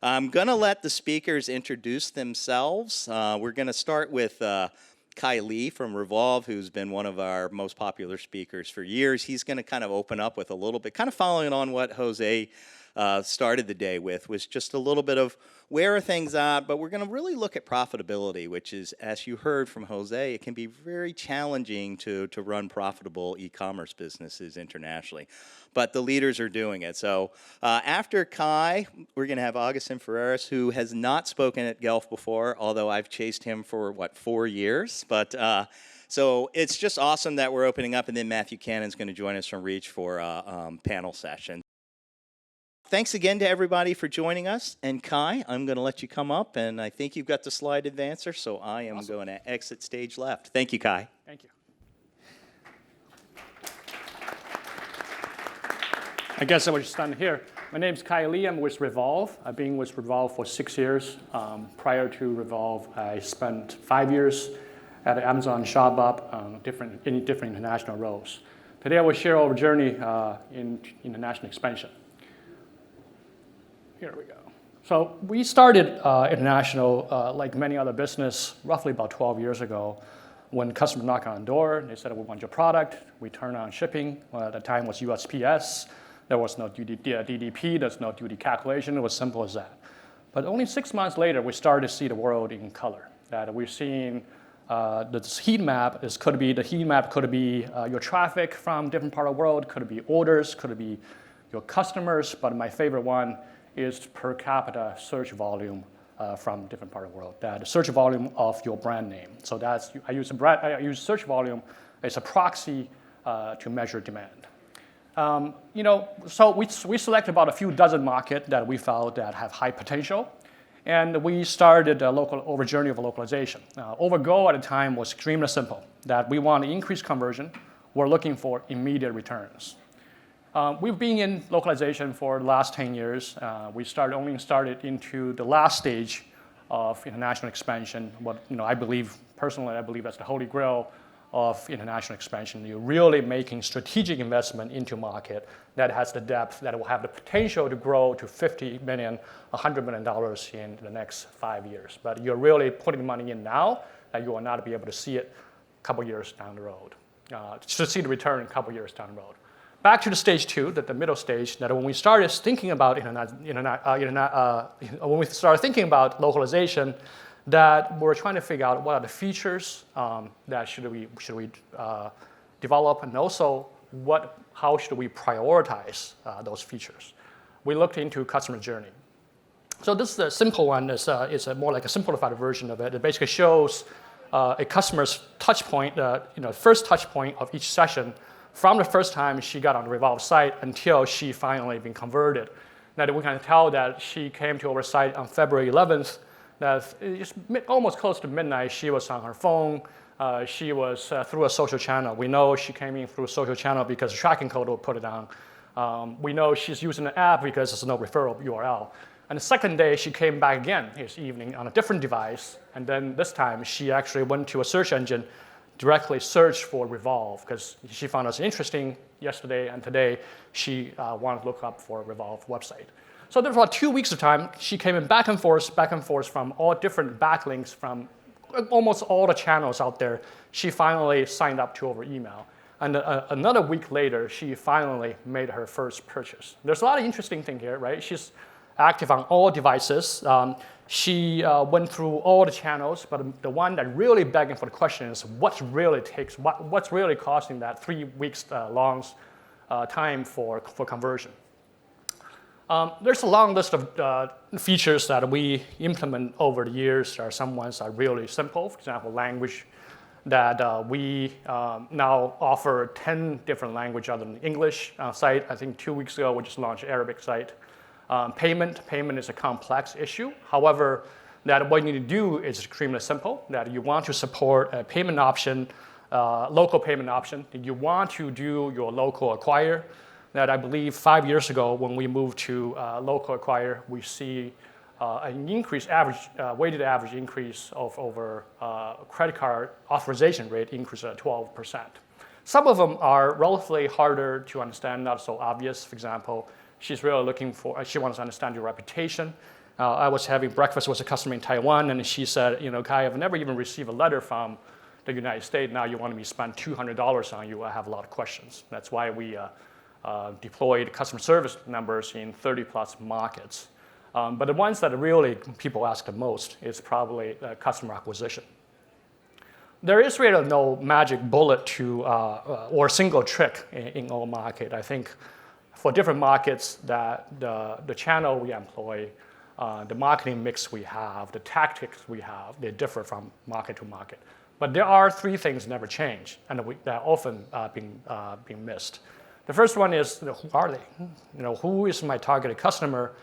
I'm going to let the speakers introduce themselves. We're going to start with Kai Lee from REVOLVE, who's been one of our most popular speakers for years. He's going to kind of open up with a little bit, kind of following on what Jose started the day with, was just a little bit of where are things at, but we're going to really look at profitability, which is, as you heard from Jose, it can be very challenging to run profitable e-commerce businesses internationally, but the leaders are doing it. So after Kai, we're going to have Agustin Farias, who has not spoken at GELF before, although I've chased him for, 4 years, but so it's just awesome that we're opening up, and then Matthew Cannon's going to join us from Reach for a panel session. Thanks again to everybody for joining us. And Kai, I'm going to let you come up, and I think you've got the slide advancer, so I am going to exit stage left. Thank you, Kai. Thank you. I guess I was standing here. My name is Kai Lee. I'm with REVOLVE. I've been with REVOLVE for 6 years. Prior to REVOLVE, I spent 5 years at Amazon ShopUp in different international roles. Today, I will share our journey in international expansion. Here we go. So we started international, like many other business, roughly about 12 years ago. When customers knock on the door, they said, we want your product. We turn on shipping. At the time, it was USPS. There was no DDP. There's no duty calculation. It was simple as that. But only 6 months later, we started to see the world in color. That we're seeing this heat map. Could be your traffic from different part of the world. Could it be orders? Could it be your customers? But my favorite one is per capita search volume from different part of the world. The search volume of your brand name. So that's I use search volume as a proxy to measure demand. So we selected about a few dozen markets that we felt that have high potential, and we started a journey of localization. Our goal at the time was extremely simple: that we want to increase conversion. We're looking for immediate returns. We've been in localization for the last 10 years. We only started into the last stage of international expansion. Personally, I believe that's the holy grail of international expansion. You're really making strategic investment into a market that has the depth, that will have the potential to grow to $50 million, $100 million in the next 5 years. But you're really putting money in now, and you will not be able to see it a couple years down the road. To see the return a couple years down the road. Back to the stage 2, the middle stage, that when we started thinking about localization, that we're trying to figure out what are the features that should we develop, and also how should we prioritize those features. We looked into customer journey. So this is a simple one. It's more like a simplified version of it. It basically shows a customer's touch point, first touch point of each session, from the first time she got on the REVOLVE site until she finally been converted. Now we can tell that she came to our site on February 11th. That it's almost close to midnight. She was on her phone. She was through a social channel. We know she came in through a social channel because the tracking code will put it down. We know she's using the app because there's no referral URL. And the second day, she came back again this evening on a different device. And then this time, she actually went to a search engine, directly searched for REVOLVE because she found us interesting yesterday, and today she wanted to look up for a REVOLVE website. So there for about 2 weeks of time, she came in back and forth from all different backlinks from almost all the channels out there. She finally signed up to our email. And another week later, she finally made her first purchase. There's a lot of interesting things here, right? She's active on all devices. She went through all the channels, but the one that really begging for the question is what's really costing that 3 weeks long time for conversion. There's a long list of features that we implement over the years. There are some ones that are really simple. For example, language, that we now offer 10 different languages other than English site. I think 2 weeks ago, we just launched Arabic site. Payment is a complex issue. However, that what you need to do is extremely simple, that you want to support a payment option, local payment option. You want to do your local acquire. That I believe 5 years ago, when we moved to local acquire, we see an increase, weighted average increase of over credit card authorization rate increase at 12%. Some of them are relatively harder to understand, not so obvious. For example, she's really looking for, she wants to understand your reputation. I was having breakfast with a customer in Taiwan, and she said, Kai, I've never even received a letter from the United States. Now you want me to spend $200 on you. I have a lot of questions. That's why we deployed customer service numbers in 30+ markets. But the ones that really people ask the most is probably customer acquisition. There is really no magic bullet to or single trick in all market. I think for different markets, that the channel we employ, the marketing mix we have, the tactics we have, they differ from market to market. But there are 3 things never change, and that often being missed. The first one is, who are they? Who is my targeted customer?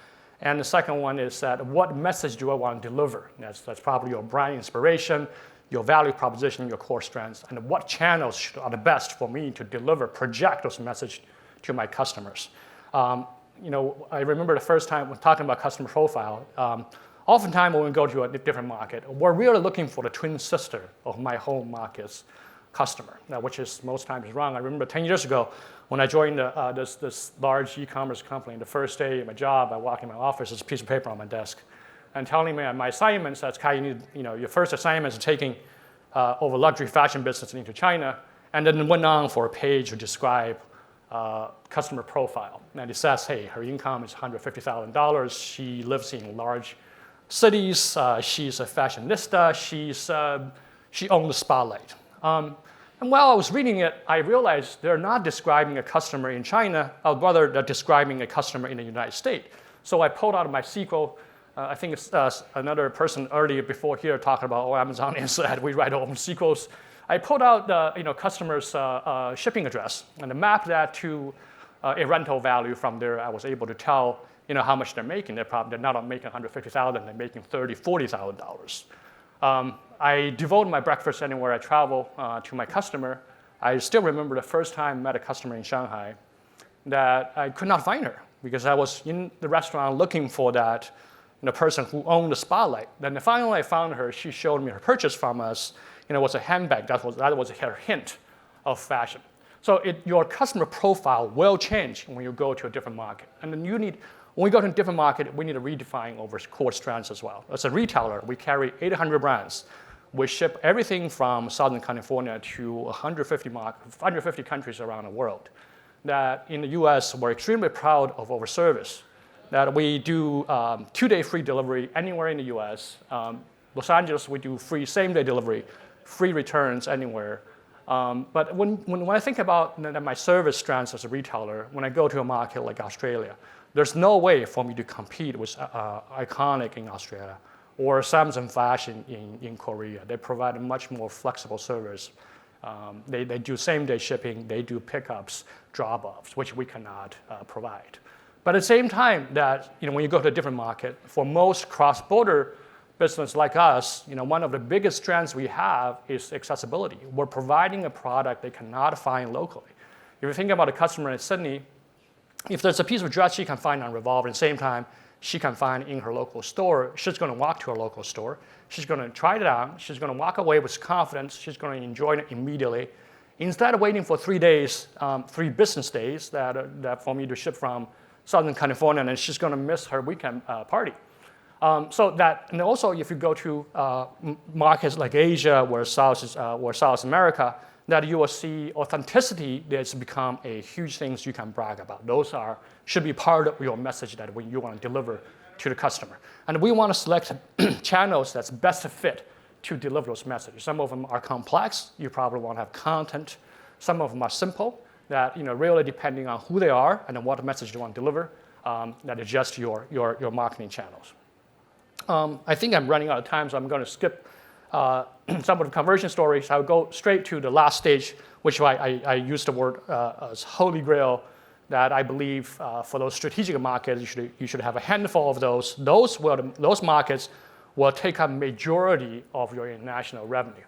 And the second one is that what message do I want to deliver? That's probably your brand inspiration, your value proposition, your core strengths, and what channels are the best for me to project those messages to my customers. I remember the first time when talking about customer profile, oftentimes when we go to a different market, we're really looking for the twin sister of my home market's customer, which is most times wrong. I remember 10 years ago when I joined this large e-commerce company, the first day of my job, I walked in my office, there's a piece of paper on my desk, and telling me my assignments, that's Kai, your first assignment is taking over luxury fashion business into China, and then went on for a page to describe customer profile. And it says, hey, her income is $150,000. She lives in large cities. She's a fashionista. She owns the Spotlight. And while I was reading it, I realized they're not describing a customer in China, rather they're describing a customer in the United States. So I pulled out my SQL. I think it's another person earlier before here talking about Amazonians that we write our own SQLs. I pulled out the customer's shipping address and mapped that to a rental value. From there, I was able to tell how much they're making. They're not making $150,000. They're making $30,000, $40,000. I devote my breakfast anywhere I travel to my customer. I still remember the first time I met a customer in Shanghai that I could not find her because I was in the restaurant looking for that person who owned the Spotlight. Then finally I found her. She showed me her purchase from us. It was a handbag. That was her hint of fashion. So your customer profile will change when you go to a different market. And then when we go to a different market, we need to redefine over core strengths as well. As a retailer, we carry 800 brands. We ship everything from Southern California to 150 countries around the world. That in the US, we're extremely proud of our service. That we do 2-day free delivery anywhere in the US. Los Angeles, we do free same-day delivery, free returns anywhere. But when I think about my service strengths as a retailer, when I go to a market like Australia, there's no way for me to compete with Iconic in Australia or Samsung Fashion in Korea. They provide a much more flexible service. They do same-day shipping. They do pickups, drop-offs, which we cannot provide. But at the same time, that when you go to a different market, for most cross-border business like us, one of the biggest strengths we have is accessibility. We're providing a product they cannot find locally. If you think about a customer in Sydney, if there's a piece of dress she can find on Revolve at the same time she can find in her local store, she's going to walk to her local store. She's going to try it on. She's going to walk away with confidence. She's going to enjoy it immediately. Instead of waiting for 3 days, 3 business days that for me to ship from Southern California, and she's going to miss her weekend party. And also if you go to markets like Asia or South America, that you will see authenticity that's become a huge thing you can brag about. Those should be part of your message that you want to deliver to the customer. And we want to select channels that's best fit to deliver those messages. Some of them are complex. You probably want to have content. Some of them are simple, that really depending on who they are and what message you want to deliver, that adjust your marketing channels. I think I'm running out of time, so I'm going to skip some of the conversion stories. I'll go straight to the last stage, which I use the word as holy grail, that I believe for those strategic markets, you should have a handful of those. Those markets will take up majority of your international revenue.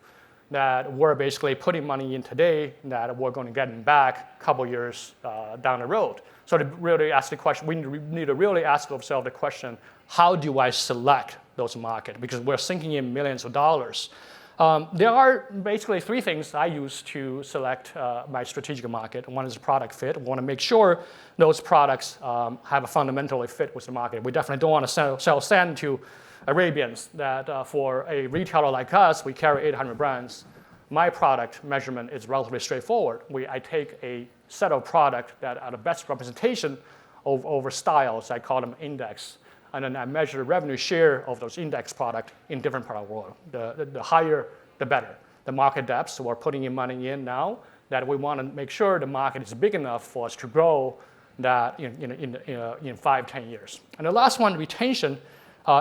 That we're basically putting money in today that we're going to get back a couple years down the road. So to really ask the question, we need to really ask ourselves the question, how do I select those markets? Because we're sinking in millions of dollars. There are basically three things I use to select my strategic market. One is product fit. We want to make sure those products have a fundamentally fit with the market. We definitely don't want to sell sand to Arabians. That for a retailer like us, we carry 800 brands. My product measurement is relatively straightforward. I take a set of products that are the best representation over styles. I call them index. And then I measure the revenue share of those index products in different parts of the world. The higher, the better. The market depth, so we're putting in money in now, that we want to make sure the market is big enough for us to grow that in 5, 10 years. And the last one, retention,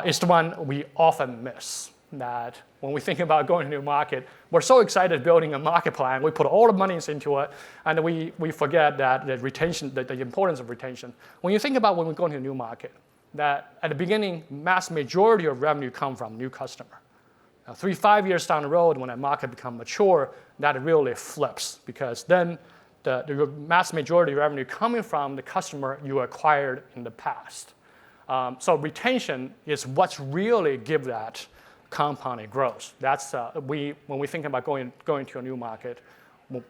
is the one we often miss. That when we think about going to a new market, we're so excited building a market plan, we put all the monies into it, and we forget that the retention, the importance of retention. When you think about when we go into a new market, that at the beginning, mass majority of revenue come from new customer. Now, 3, 5 years down the road, when that market becomes mature, that really flips, because then the mass majority of revenue coming from the customer you acquired in the past. So retention is what's really give that compounding growth. That's when we think about going to a new market,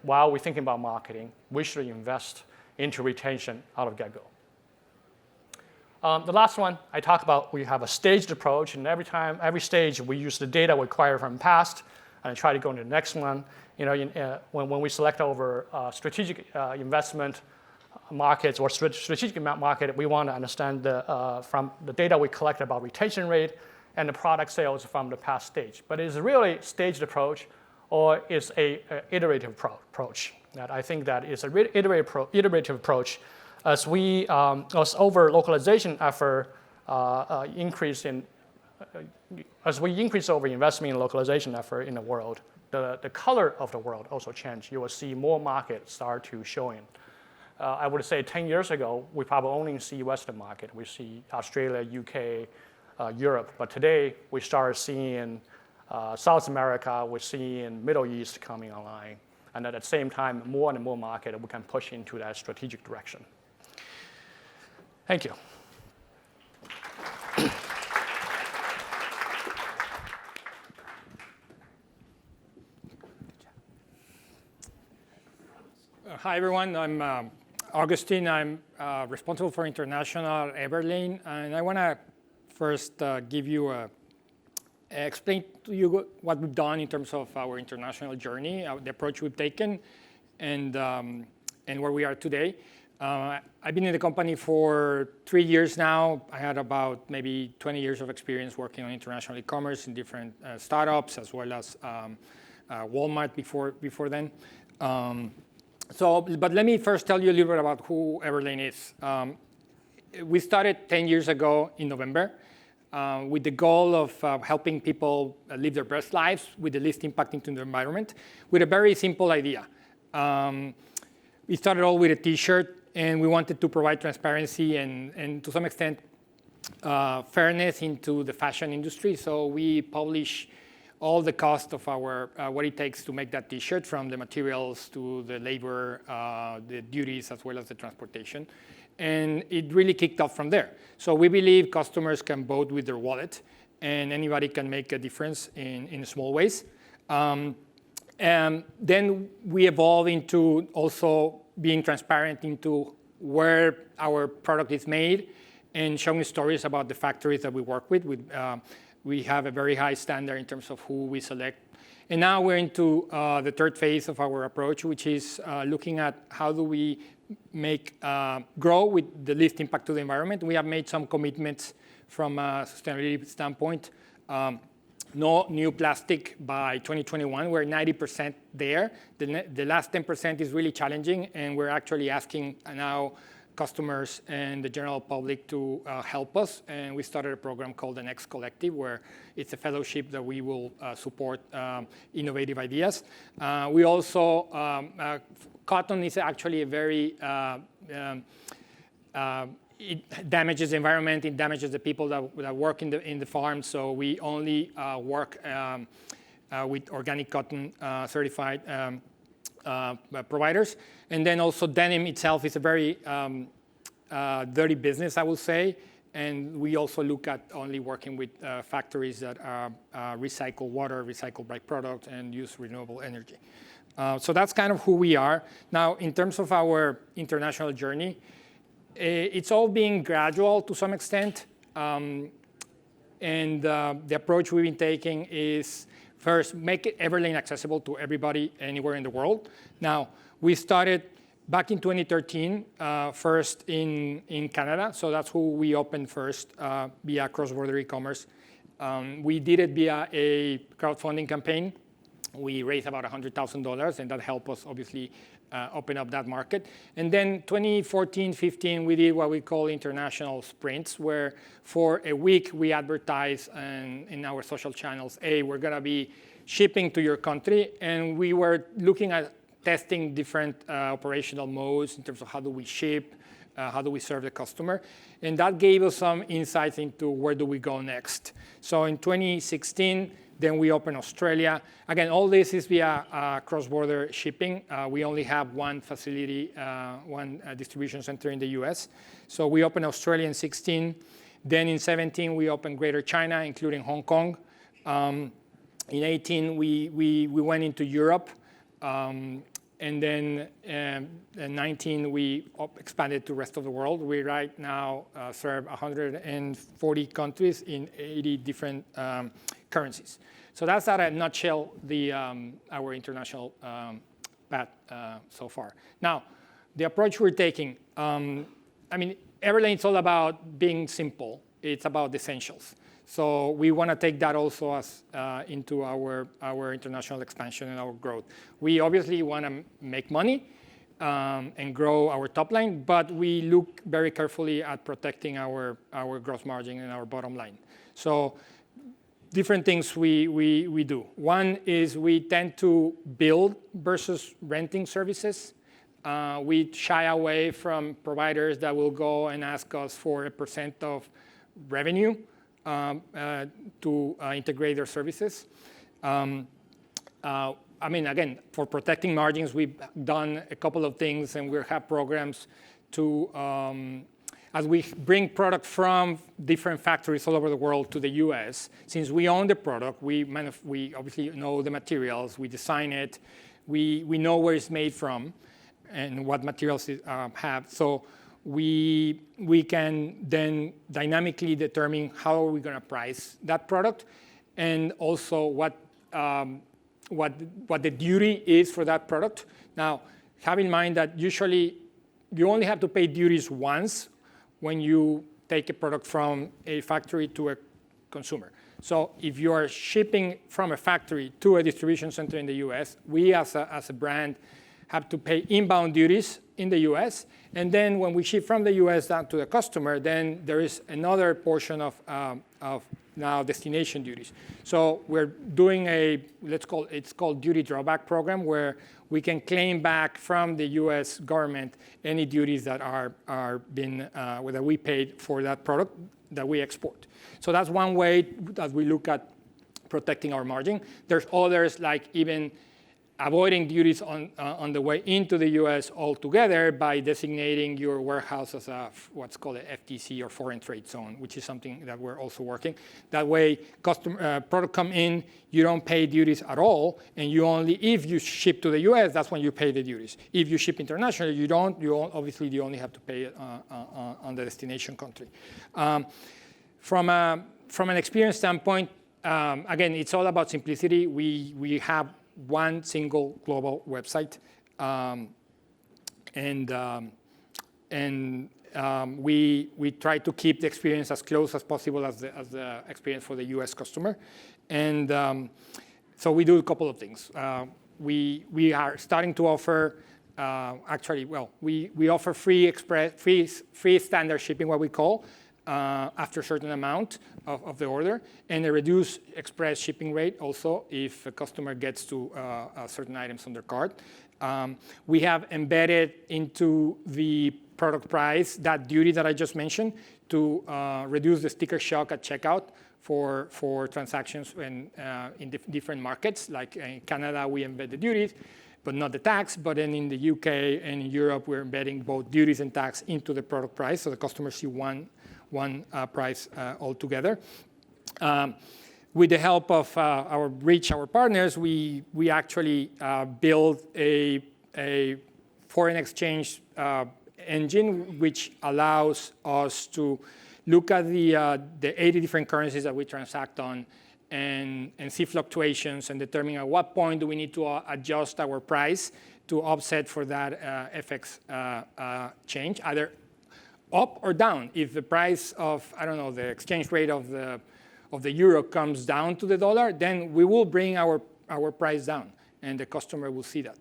while we're thinking about marketing, we should invest into retention out of get-go. The last one I talk about, we have a staged approach, and every stage we use the data we acquired from the past and try to go into the next one. When we select over strategic investment markets or strategic market, we want to understand from the data we collect about retention rate and the product sales from the past stage. But is it really staged approach, or is a iterative approach? That I think that is a iterative approach. As over localization effort as we increase over investment in localization effort in the world, the color of the world also change. You will see more markets start to show in. I would say 10 years ago, we probably only see Western market. We see Australia, UK, Europe. But today, we start seeing South America, we're seeing Middle East coming online. And at the same time, more and more market we can push into that strategic direction. Thank you. Hi, everyone. I'm Augustin. I'm responsible for international Everlane. And I want to first explain to you what we've done in terms of our international journey, the approach we've taken, and where we are today. I've been in the company for 3 years now. I had about maybe 20 years of experience working on international e-commerce in different startups, as well as Walmart before then. But let me first tell you a little bit about who Everlane is. We started 10 years ago in November with the goal of helping people live their best lives with the least impact into the environment, with a very simple idea. We started all with a T-shirt, and we wanted to provide transparency and to some extent fairness into the fashion industry. So we publish all the cost of our what it takes to make that T-shirt, from the materials to the labor, the duties, as well as the transportation. And it really kicked off from there. So we believe customers can vote with their wallet, and anybody can make a difference in small ways. And then we evolve into also being transparent into where our product is made and showing stories about the factories that we work with. We have a very high standard in terms of who we select. And now we're into the third phase of our approach, which is looking at how do we grow with the least impact to the environment. We have made some commitments from a sustainability standpoint. No new plastic by 2021. We're 90% there. The last 10% is really challenging, and we're actually asking now customers and the general public to help us. And we started a program called the Next Collective, where it's a fellowship that we will support innovative ideas. We also, cotton is actually a very, it damages the environment, it damages the people that work in the farm. So we only work with organic cotton certified providers. And then also denim itself is a very dirty business, I will say. And we also look at only working with factories that recycle water, recycle byproducts, and use renewable energy. So that's kind of who we are. Now, in terms of our international journey, it's all being gradual to some extent. And the approach we've been taking is first, make Everlane accessible to everybody anywhere in the world. Now, we started back in 2013, first in Canada. So that's who we opened first via cross-border e-commerce. We did it via a crowdfunding campaign. We raised about $100,000, and that helped us obviously open up that market. And then 2014, 15, we did what we call international sprints, where for a week we advertise in our social channels, hey, we're gonna be shipping to your country. And we were looking at testing different operational modes in terms of how do we ship, how do we serve the customer. And that gave us some insights into where do we go next. So in 2016, then we opened Australia. Again, all this is via cross-border shipping. We only have one facility, one distribution center in the US. So we opened Australia in 16. Then in 17, we opened Greater China, including Hong Kong. In 18, we went into Europe. And then in 19, we expanded to the rest of the world. We right now serve 140 countries in 80 different currencies. So that's at a nutshell our international path so far. Now, the approach we're taking, I mean, Everlane is all about being simple. It's about the essentials. So we want to take that also as into our international expansion and our growth. We obviously want to make money and grow our top line, but we look very carefully at protecting our gross margin and our bottom line. So different things we do. One is we tend to build versus renting services. We shy away from providers that will go and ask us for a % of revenue to integrate their services. I mean, again, for protecting margins, we've done a couple of things, and we have programs to, as we bring product from different factories all over the world to the US, since we own the product, we obviously know the materials, we design it, we know where it's made from, and what materials it have. So we can then dynamically determine how are we going to price that product, and also what the duty is for that product. Now, have in mind that usually you only have to pay duties once when you take a product from a factory to a consumer. So if you are shipping from a factory to a distribution center in the US, we as a brand have to pay inbound duties in the US. And then when we ship from the US down to the customer, then there is another portion of now destination duties. So we're doing it's called duty drawback program, where we can claim back from the US government any duties that are that we paid for that product that we export. So that's one way that we look at protecting our margin. There's others, like even avoiding duties on the way into the US altogether by designating your warehouse as what's called a FTC, or foreign trade zone, which is something that we're also working. That way, product come in, you don't pay duties at all, and if you ship to the US, that's when you pay the duties. If you ship internationally, you don't. Obviously, you only have to pay it on the destination country. From an experience standpoint, again, it's all about simplicity. We have one single global website, we try to keep the experience as close as possible as the experience for the US customer. And so we do a couple of things. We are starting to offer, we offer free standard shipping, what we call, after a certain amount of the order, and a reduced express shipping rate also if a customer gets to certain items on their cart. We have embedded into the product price that duty that I just mentioned to reduce the sticker shock at checkout for transactions in different markets. Like in Canada, we embed the duties, but not the tax. But then in the UK and in Europe, we're embedding both duties and tax into the product price, so the customers see one one price altogether. With the help of our Reach, our partners, we actually built a foreign exchange engine, which allows us to look at the 80 different currencies that we transact on and see fluctuations and determine at what point do we need to adjust our price to offset for that FX change, either up or down. If the price of, I don't know, the exchange rate of the euro comes down to the dollar, then we will bring our price down, and the customer will see that.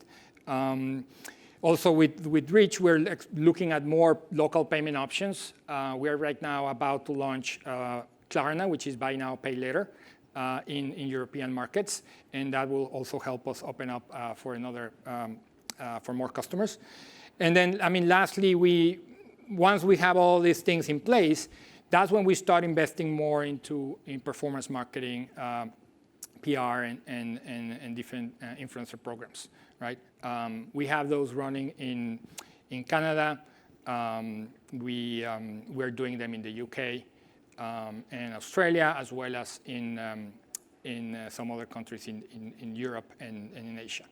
Also, with Reach, we're looking at more local payment options. We are right now about to launch Klarna, which is buy now, pay later, in European markets, and that will also help us open up for more customers. And then, I mean, lastly, once we have all these things in place, that's when we start investing more in performance marketing, PR, and different influencer programs, right? We have those running in Canada. We're doing them in the UK and Australia, as well as in some other countries in Europe and in Asia.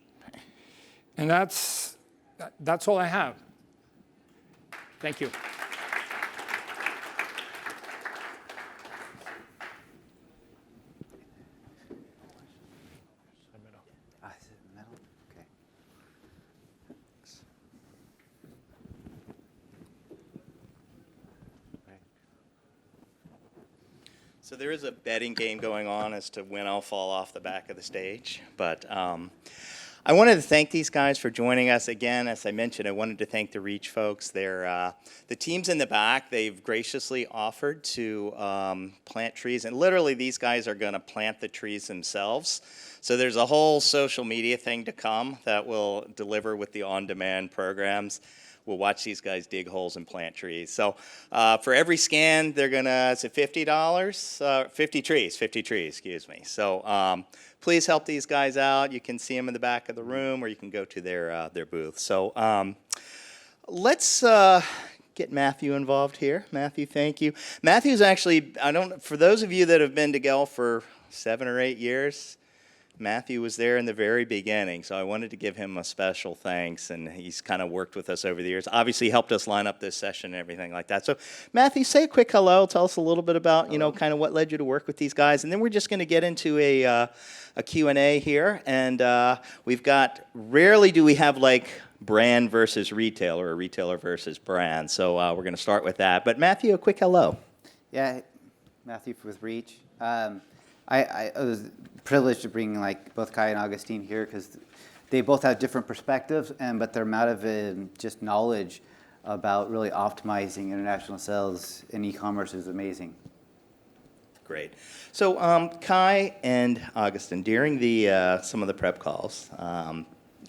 And that's all I have. Thank you. So there is a betting game going on as to when I'll fall off the back of the stage. But I wanted to thank these guys for joining us. Again, as I mentioned, I wanted to thank the Reach folks. They're, the teams in the back, they've graciously offered to plant trees. And literally, these guys are going to plant the trees themselves. So there's a whole social media thing to come that will deliver with the on-demand programs. We'll watch these guys dig holes and plant trees. So for every scan, they're gonna, is it $50? 50 trees, excuse me. So please help these guys out. You can see them in the back of the room, or you can go to their booth. So let's get Matthew involved here. Matthew, thank you. Matthew's actually, for those of you that have been to GELF for 7 or 8 years, Matthew was there in the very beginning, so I wanted to give him a special thanks, and he's kind of worked with us over the years. Obviously, helped us line up this session and everything like that. So, Matthew, say a quick hello. Tell us a little bit about, kind of what led you to work with these guys, and then we're just going to get into a Q&A here. And we've got, rarely do we have like brand versus retailer or retailer versus brand. So we're going to start with that. But Matthew, a quick hello. Yeah, Matthew with Reach. I was privileged to bring both Kai and Agustin here because they both have different perspectives, but their amount of just knowledge about really optimizing international sales in e-commerce is amazing. Great. So Kai and Agustin, during the some of the prep calls,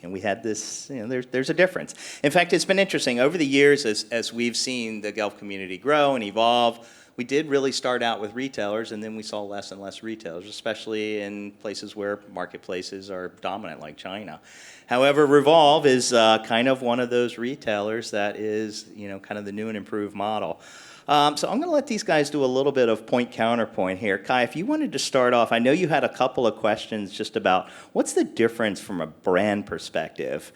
we had this, there's a difference. In fact, it's been interesting. Over the years, as we've seen the GELF community grow and evolve, we did really start out with retailers, and then we saw less and less retailers, especially in places where marketplaces are dominant, like China. However, Revolve is kind of one of those retailers that is, kind of the new and improved model. So I'm going to let these guys do a little bit of point-counterpoint here. Kai, if you wanted to start off, I know you had a couple of questions just about what's the difference from a brand perspective.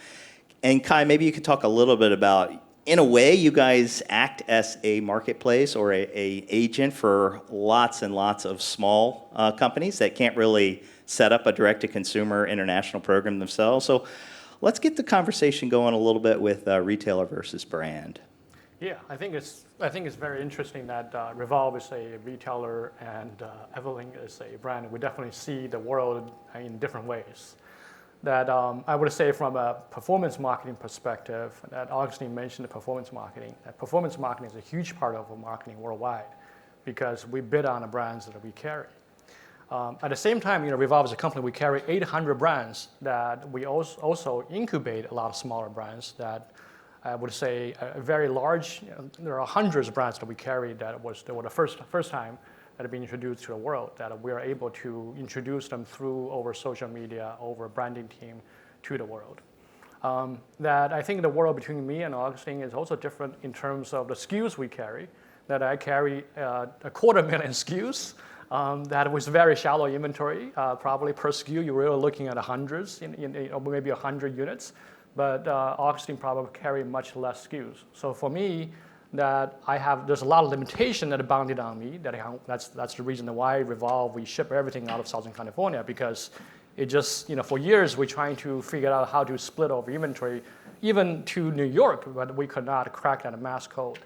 And Kai, maybe you could talk a little bit about, in a way, you guys act as a marketplace or a agent for lots and lots of small companies that can't really set up a direct-to-consumer international program themselves. So let's get the conversation going a little bit with retailer versus brand. Yeah, I think it's very interesting that Revolve is a retailer and Everlane is a brand. We definitely see the world in different ways. That I would say from a performance marketing perspective, that Agustin mentioned the performance marketing. That performance marketing is a huge part of our marketing worldwide because we bid on the brands that we carry. At the same time, Revolve is a company, we carry 800 brands that we also incubate a lot of smaller brands that I would say a very large, there are hundreds of brands that we carry that were the first time that have been introduced to the world, that we are able to introduce them through over social media, over a branding team to the world. That I think the world between me and Agustin is also different in terms of the SKUs we carry. that I carry a 250,000 SKUs. That was very shallow inventory. Probably per SKU, you were looking at hundreds, or maybe 100 units. But Augustine probably carry much less SKUs. So for me, there's a lot of limitation that are bounded on me. That's the reason why Revolve, we ship everything out of Southern California, because it just, for years we're trying to figure out how to split over inventory, even to New York, but we could not crack that mass code.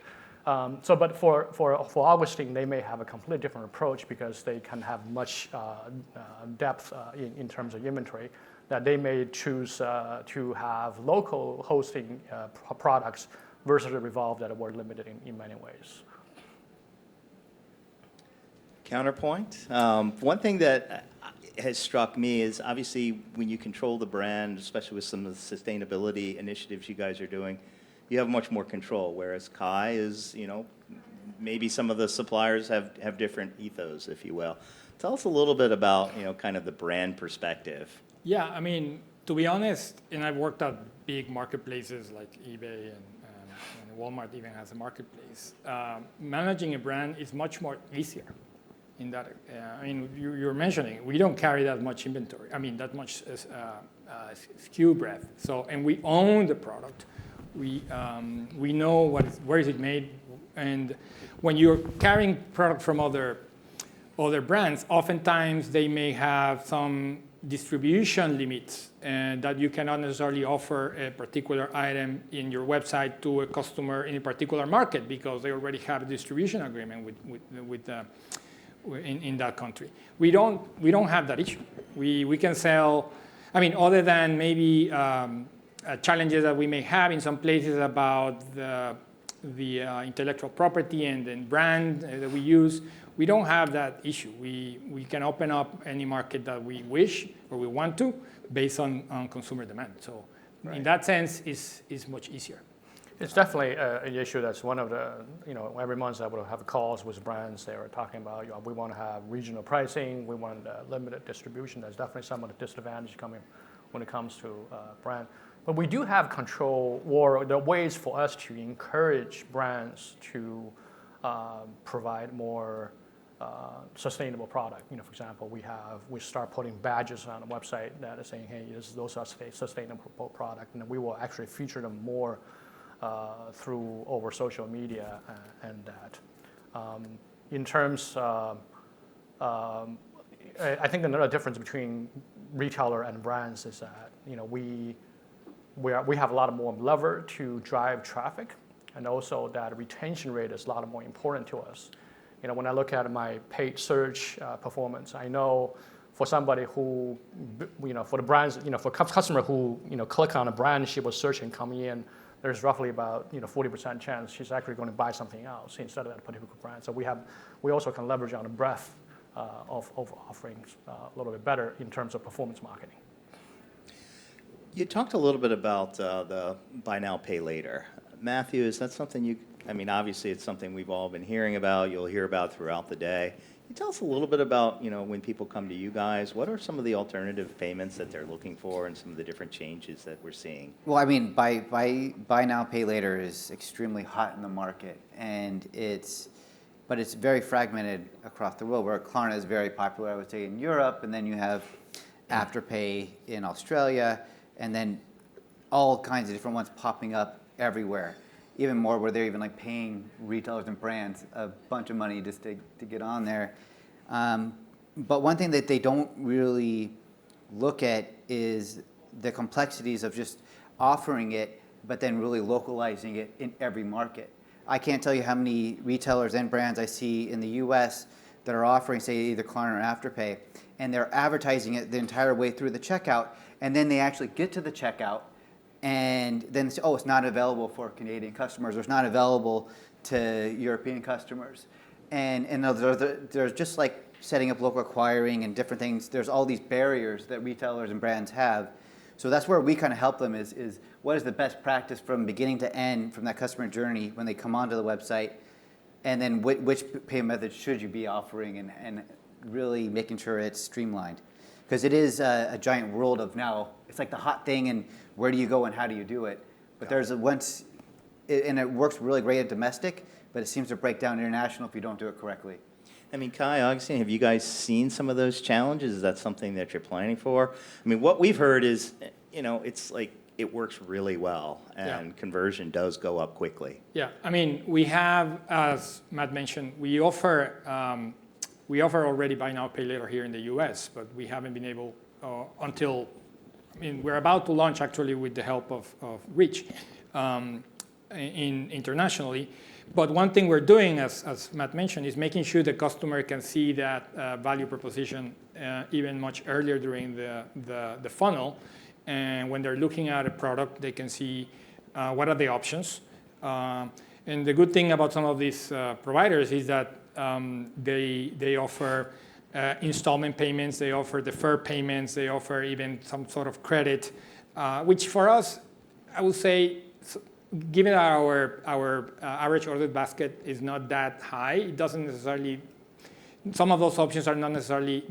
But for Augustine, they may have a completely different approach because they can have much depth in terms of inventory, that they may choose to have local hosting products versus a Revolve that were limited in many ways. Counterpoint. One thing that has struck me is obviously when you control the brand, especially with some of the sustainability initiatives you guys are doing, you have much more control, whereas Kai is, maybe some of the suppliers have different ethos, if you will. Tell us a little bit about, kind of the brand perspective. Yeah, I mean, to be honest, and I've worked at big marketplaces like eBay and Walmart even has a marketplace. Managing a brand is much more easier in that. You're mentioning, we don't carry that much inventory. That much SKU breadth. So, and we own the product. We know where is it made, and when you're carrying product from other brands, oftentimes they may have some distribution limits and that you cannot necessarily offer a particular item in your website to a customer in a particular market because they already have a distribution agreement in that country. We don't have that issue. We can sell. Other than maybe challenges that we may have in some places about the intellectual property and then brand that we use, we don't have that issue. We can open up any market that we wish or we want to based on consumer demand. So in that sense, it's much easier. It's definitely an issue that's one of the, every month I will have calls with brands. They were talking about, we want to have regional pricing, we want limited distribution. There's definitely some of the disadvantage coming when it comes to brand. But we do have control, or there are ways for us to encourage brands to provide more sustainable product. For example, we start putting badges on the website that are saying, hey, those are sustainable product, and we will actually feature them more over social media and that. In terms, I think another difference between retailer and brands is that we have a lot more lever to drive traffic, and also that retention rate is a lot more important to us. When I look at my paid search performance, I know for somebody who, for the brands, for a customer who, click on a brand she was searching coming in, there's roughly about 40% chance she's actually going to buy something else instead of that particular brand. So we also can leverage on the breadth of offerings a little bit better in terms of performance marketing. You talked a little bit about the buy now, pay later. Matthew, is that something obviously it's something we've all been hearing about, you'll hear about throughout the day. Can you tell us a little bit about, when people come to you guys, what are some of the alternative payments that they're looking for and some of the different changes that we're seeing? Well, buy now, pay later is extremely hot in the market, but it's very fragmented across the world, where Klarna is very popular, I would say, in Europe, and then you have Afterpay in Australia, and then all kinds of different ones popping up everywhere. Even more where they're even paying retailers and brands a bunch of money just to get on there. But one thing that they don't really look at is the complexities of just offering it, but then really localizing it in every market. I can't tell you how many retailers and brands I see in the US that are offering, say, either Klarna or Afterpay, and they're advertising it the entire way through the checkout, and then they actually get to the checkout, and then say, it's not available for Canadian customers, or it's not available to European customers. And there's just like setting up local acquiring and different things, there's all these barriers that retailers and brands have. So that's where we kind of help them is what is the best practice from beginning to end from that customer journey when they come onto the website, and then which payment method should you be offering, and really making sure it's streamlined. Because it is a giant world of now, it's like the hot thing, and where do you go and how do you do it? But there's once and it works really great at domestic, but it seems to break down international if you don't do it correctly. I mean, Kai, Augustine, have you guys seen some of those challenges? Is that something that you're planning for? I mean, what we've heard is, it's like it works really well, and conversion does go up quickly. Yeah, I mean, we have, as Matt mentioned, we offer already buy now, pay later here in the US, but we haven't been able we're about to launch actually with the help of Reach internationally. But one thing we're doing, as Matt mentioned, is making sure the customer can see that value proposition even much earlier during the funnel. And when they're looking at a product, they can see what are the options. And the good thing about some of these providers is that they offer installment payments, they offer deferred payments, they offer even some sort of credit, which for us, I would say, given our average order basket is not that high, it doesn't necessarily, some of those options are not necessarily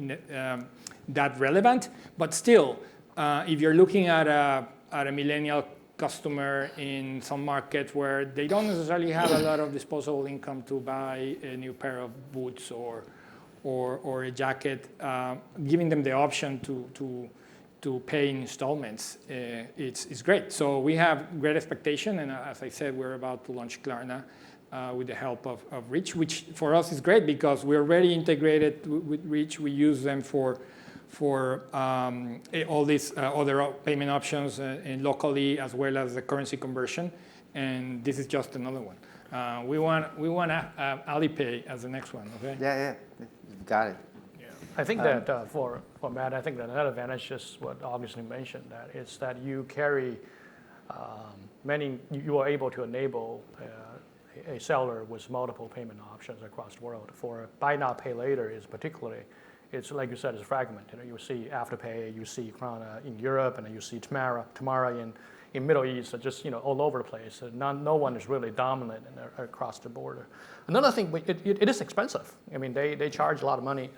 that relevant, but still, if you're looking at a millennial customer in some markets where they don't necessarily have a lot of disposable income to buy a new pair of boots or a jacket, giving them the option to pay in installments, it's great. So we have great expectation, and as I said, we're about to launch Klarna with the help of Reach, which for us is great because we're already integrated with Reach. We use them for all these other payment options locally, as well as the currency conversion, and this is just another one. We want Alipay as the next one. Okay. Yeah, got it. I think that for Matt, I think that another advantage is what Augustine mentioned, that is that you carry you are able to enable a seller with multiple payment options across the world. For buy now, pay later is particularly, it's like you said, it's fragmented. You see Afterpay, you see Klarna in Europe, and then you see Tamara in Middle East, just all over the place. No one is really dominant across the border. Another thing, it is expensive. I mean, they charge a lot of money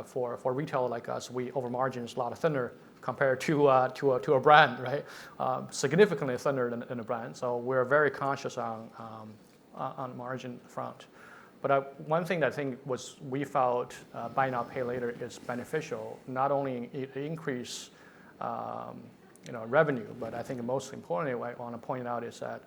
for a retailer like us. Our margin is a lot thinner compared to a brand, right? Significantly thinner than a brand. So we're very conscious on margin front. But one thing that I think we felt buy now, pay later is beneficial. Not only it increase revenue, but I think most importantly, what I want to point out is that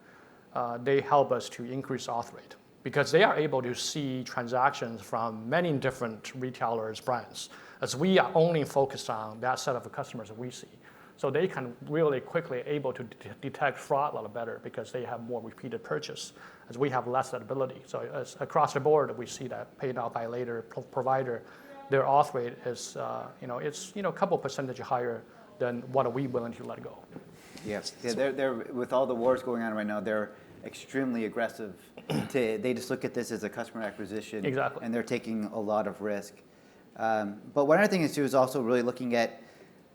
they help us to increase auth rate because they are able to see transactions from many different retailers, brands, as we are only focused on that set of customers that we see. So they can really quickly able to detect fraud a lot better because they have more repeated purchase, as we have less that ability. So across the board, we see that pay now, pay later provider, their auth rate is it's a couple percentage higher than what are we willing to let go. Yes, they're with all the wars going on right now, they're extremely aggressive. They just look at this as a customer acquisition, exactly, and they're taking a lot of risk. But one other thing is too is also really looking at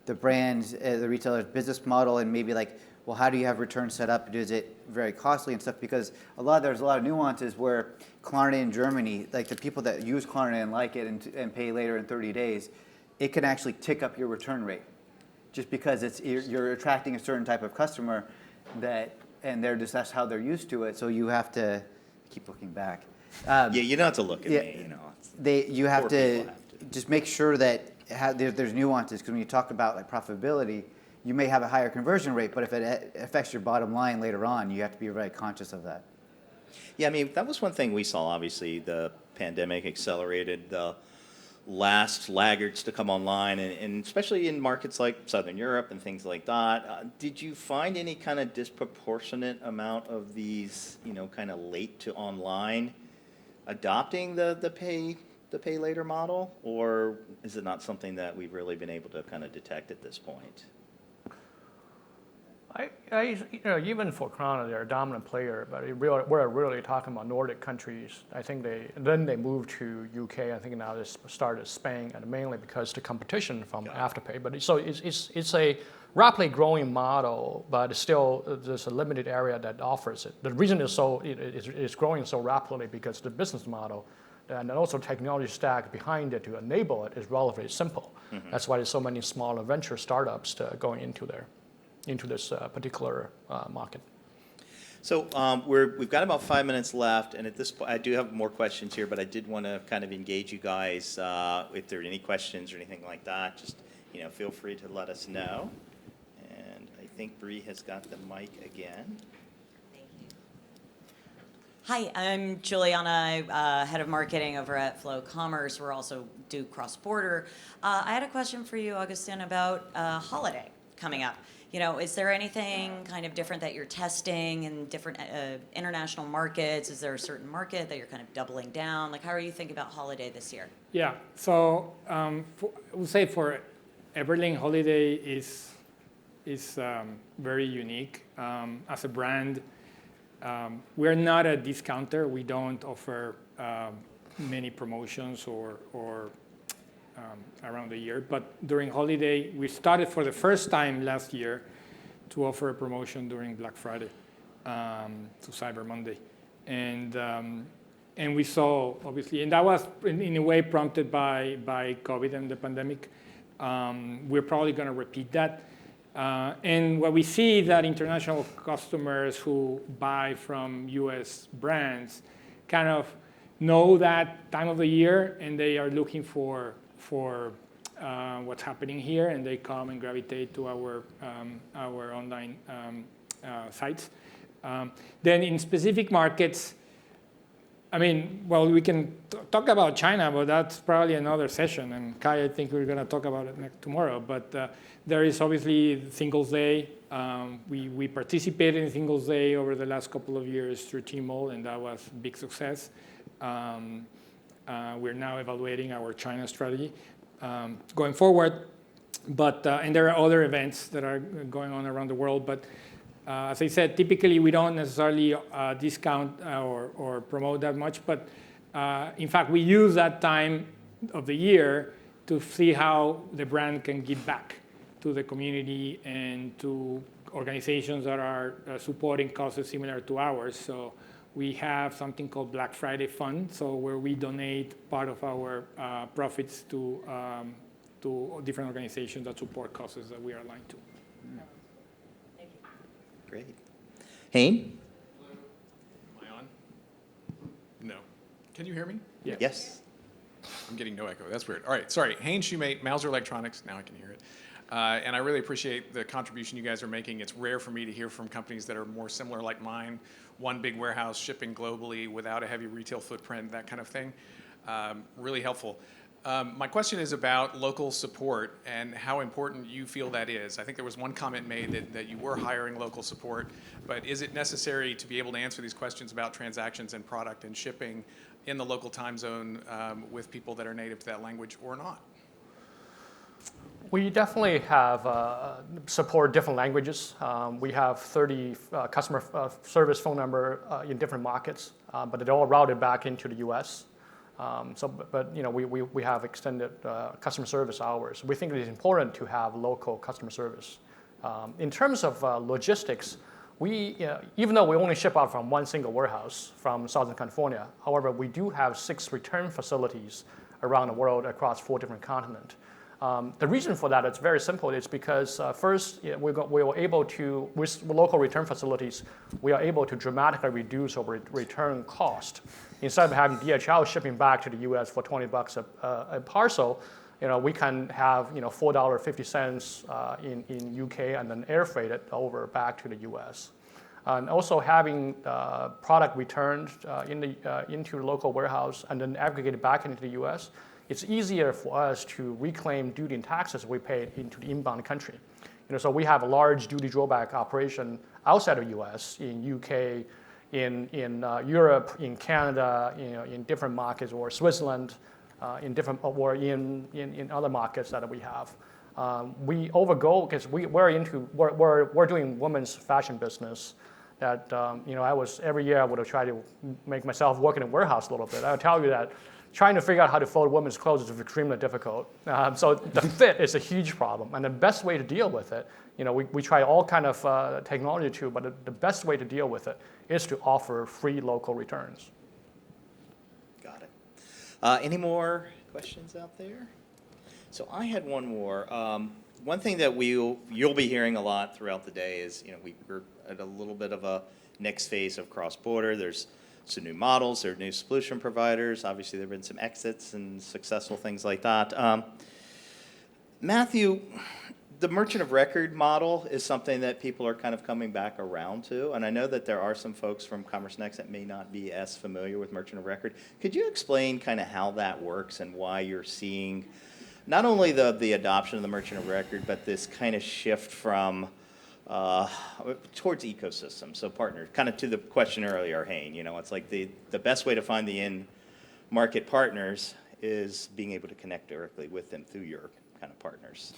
the brands, the retailer's business model, and maybe like, well, how do you have returns set up? Is it very costly and stuff? Because there's a lot of nuances where Klarna in Germany, like the people that use Klarna and like it and pay later in 30 days, it can actually tick up your return rate. Just because you're attracting a certain type of customer and that's how they're used to it. So you have to keep looking back. You don't have to look at me. You have to just make sure that there's nuances, because when you talk about like profitability, you may have a higher conversion rate, but if it affects your bottom line later on, you have to be very conscious of that. Yeah, I mean, that was one thing we saw. Obviously, the pandemic accelerated the last laggards to come online, and especially in markets like Southern Europe and things like that. Did you find any kind of disproportionate amount of these, kind of late to online adopting the pay later model, or is it not something that we've really been able to kind of detect at this point? Even for Klarna, they're a dominant player, but we're really talking about Nordic countries. I think they moved to UK. I think now they started Spain, and mainly because the competition from Afterpay. But it's a rapidly growing model, but still there's a limited area that offers it. The reason it's growing so rapidly because the business model and also technology stack behind it to enable it is relatively simple. Mm-hmm. That's why there's so many smaller venture startups going into this particular market. So we've got about 5 minutes left, and at this point, I do have more questions here, but I did want to kind of engage you guys. If there are any questions or anything like that, just feel free to let us know. And I think Bree has got the mic again. Hi, I'm Juliana, head of marketing over at Flow Commerce. We're also do cross-border. I had a question for you, Augustin, about holiday coming up. Is there anything kind of different that you're testing in different international markets? Is there a certain market that you're kind of doubling down? Like, how are you thinking about holiday this year? Yeah, so I would say for Everlane, holiday is very unique. As a brand, we're not a discounter. We don't offer many promotions or around the year. But during holiday, we started for the first time last year to offer a promotion during Black Friday to Cyber Monday. And we saw, obviously, and that was in a way prompted by COVID and the pandemic. We're probably going to repeat that. And what we see that international customers who buy from US brands kind of know that time of the year, and they are looking for what's happening here, and they come and gravitate to our online sites. Then in specific markets, we can talk about China, but that's probably another session. And Kai, I think we're going to talk about it tomorrow. But there is obviously Singles Day. We participated in Singles Day over the last couple of years through Tmall, and that was a big success. We're now evaluating our China strategy going forward. But and there are other events that are going on around the world. But as I said, typically we don't necessarily discount or promote that much. But in fact, we use that time of the year to see how the brand can give back to the community and to organizations that are supporting causes similar to ours. So we have something called Black Friday Fund, so where we donate part of our profits to different organizations that support causes that we are aligned to. Yeah. Thank you. Great. Hayne? Am I on? No. Can you hear me? Yeah. Yes. I'm getting no echo. That's weird. All right, sorry. Hayne Shoemate, Mauser Electronics. Now I can hear it. And I really appreciate the contribution you guys are making. It's rare for me to hear from companies that are more similar like mine. One big warehouse shipping globally without a heavy retail footprint, that kind of thing. Really helpful. My question is about local support and how important you feel that is. I think there was one comment made that you were hiring local support, but is it necessary to be able to answer these questions about transactions and product and shipping in the local time zone with people that are native to that language or not? We definitely have support different languages. We have 30 customer service phone number in different markets, but they're all routed back into the U.S. We have extended customer service hours. We think it is important to have local customer service. In terms of logistics, even though we only ship out from one single warehouse from Southern California, however, we do have 6 return facilities around the world across 4 different continents. The reason for that is very simple. It's because first, we were able to, with local return facilities, we are able to dramatically reduce our return cost. Instead of having DHL shipping back to the U.S. for $20 a parcel, we can have $4.50 in UK and then air freight it over back to the U.S. And also having product returned into the local warehouse and then aggregated back into the U.S., it's easier for us to reclaim duty and taxes we paid into the inbound country. So we have a large duty drawback operation outside of U.S., in UK, in Europe, in Canada, in different markets, or Switzerland, in other markets that we have. We overgo because we're doing women's fashion business. That every year I would have tried to make myself work in a warehouse a little bit. I'll tell you that trying to figure out how to fold women's clothes is extremely difficult. So the fit is a huge problem, and the best way to deal with it, we try all kind of technology too, but the best way to deal with it is to offer free local returns. Got it. Any more questions out there? So I had one more. One thing that you'll be hearing a lot throughout the day is, we're at a little bit of a next phase of cross-border. There's some new models, there are new solution providers. Obviously, there have been some exits and successful things like that. Matthew, the merchant of record model is something that people are kind of coming back around to, and I know that there are some folks from Commerce Next that may not be as familiar with merchant of record. Could you explain kind of how that works and why you're seeing not only the adoption of the merchant of record, but this kind of shift from towards ecosystem, so partners, kind of to the question earlier, Hayne, it's like the best way to find the in-market partners is being able to connect directly with them through your kind of partners.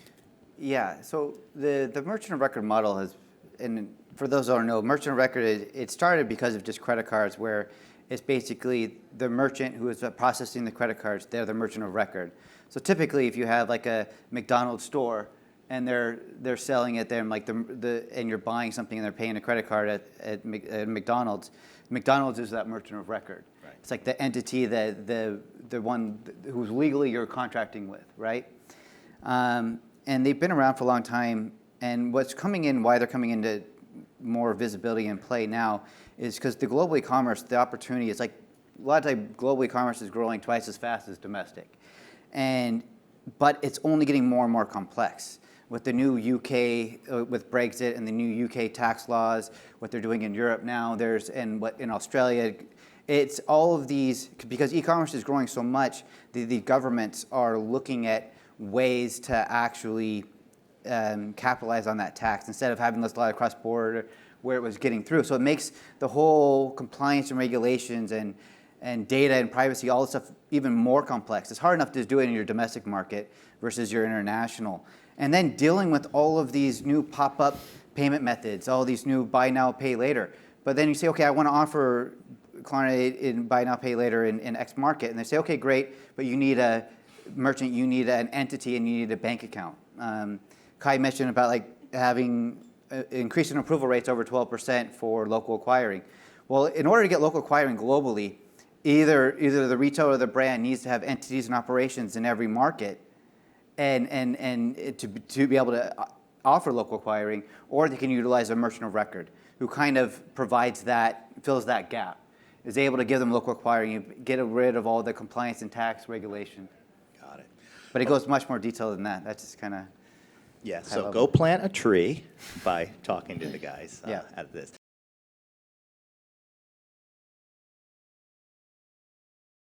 Yeah, so the merchant of record model has, and for those who don't know, merchant of record, it started because of just credit cards, where it's basically the merchant who is processing the credit cards, they're the merchant of record. So typically, if you have like a McDonald's store and they're selling it there, and like and you're buying something and they're paying a credit card at McDonald's, McDonald's is that merchant of record. Right. It's like the entity that the one who's legally you're contracting with, right? And they've been around for a long time. And what's coming in, why they're coming into more visibility and play now, is because the global e-commerce, the opportunity is like, a lot of times global e-commerce is growing twice as fast as domestic. But it's only getting more and more complex. With the new UK, with Brexit and the new UK tax laws, what they're doing in Europe now, and what in Australia, it's all of these, because e-commerce is growing so much, the governments are looking at ways to actually capitalize on that tax instead of having this lot of cross-border where it was getting through. So it makes the whole compliance and regulations and data and privacy, all this stuff, even more complex. It's hard enough to do it in your domestic market versus your international. And then dealing with all of these new pop-up payment methods, all these new buy now, pay later. But then you say, okay, I want to offer Klarna in buy now, pay later in X market. And they say, okay, great, but you need a merchant, you need an entity, and you need a bank account. Kai mentioned about like having increasing approval rates over 12% for local acquiring. Well, in order to get local acquiring globally, either the retailer or the brand needs to have entities and operations in every market, and to be able to offer local acquiring, or they can utilize a merchant of record who kind of provides that, fills that gap, is able to give them local acquiring, you get rid of all the compliance and tax regulation. Got it. But it goes much more detailed than that. That's just kind of Yeah, so go plant a tree by talking to the guys Yeah. at this.